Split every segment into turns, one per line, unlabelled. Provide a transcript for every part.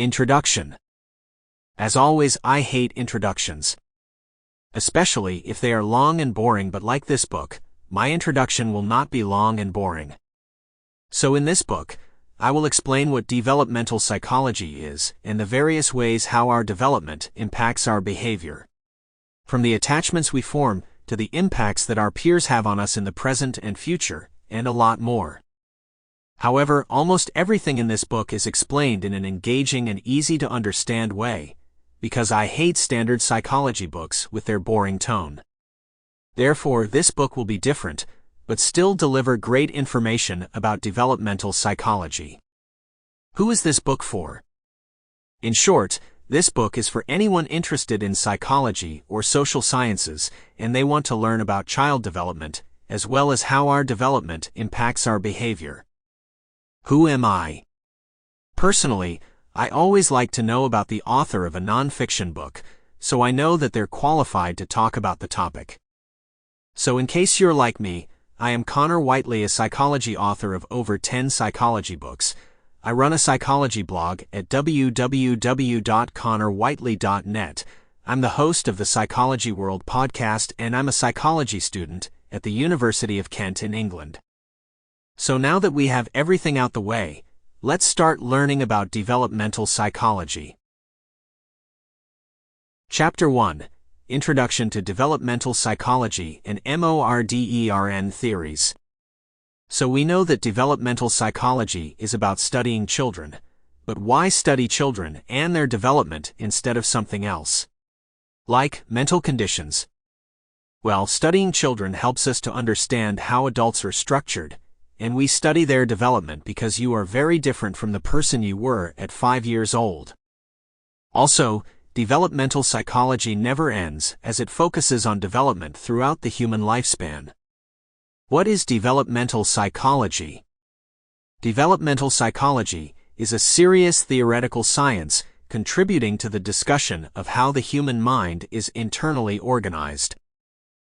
Introduction. As always, I hate introductions. Especially if they are long and boring, but like this book, my introduction will not be long and boring. So in this book, I will explain what developmental psychology is and the various ways how our development impacts our behavior. From the attachments we form to the impacts that our peers have on us in the present and future, and a lot more. However, almost everything in this book is explained in an engaging and easy-to-understand way, because I hate standard psychology books with their boring tone. Therefore, this book will be different, but still deliver great information about developmental psychology. Who is this book for? In short, this book is for anyone interested in psychology or social sciences and they want to learn about child development, as well as how our development impacts our behavior. Who am I? Personally, I always like to know about the author of a non-fiction book, so I know that they're qualified to talk about the topic. So in case you're like me, I am Connor Whiteley, a psychology author of over 10 psychology books. I run a psychology blog at www.connorwhiteley.net. I'm the host of the Psychology World podcast, and I'm a psychology student at the University of Kent in England. So now that we have everything out the way, let's start learning about developmental psychology. Chapter 1. Introduction to Developmental Psychology and MORDERN Theories. So we know that developmental psychology is about studying children, but why study children and their development instead of something else? Like mental conditions. Well, studying children helps us to understand how adults are structured, and we study their development because you are very different from the person you were at 5 years old. Also, developmental psychology never ends as it focuses on development throughout the human lifespan. What is developmental psychology? Developmental psychology is a serious theoretical science contributing to the discussion of how the human mind is internally organized.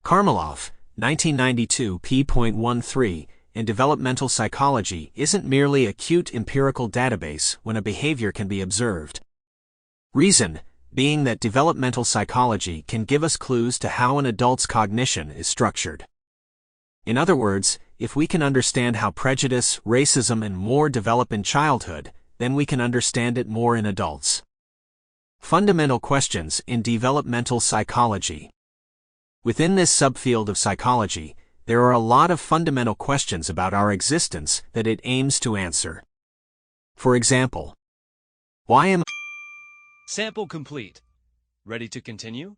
Karmeloff, 1992, p.13, and developmental psychology isn't merely a cute empirical database when a behavior can be observed. Reason being that developmental psychology can give us clues to how an adult's cognition is structured. In other words, if we can understand how prejudice, racism, and more develop in childhood, then we can understand it more in adults. Fundamental questions in developmental psychology. Within this subfield of psychology, there are a lot of fundamental questions about our existence that it aims to answer. For example, why am
Sample complete. Ready to continue?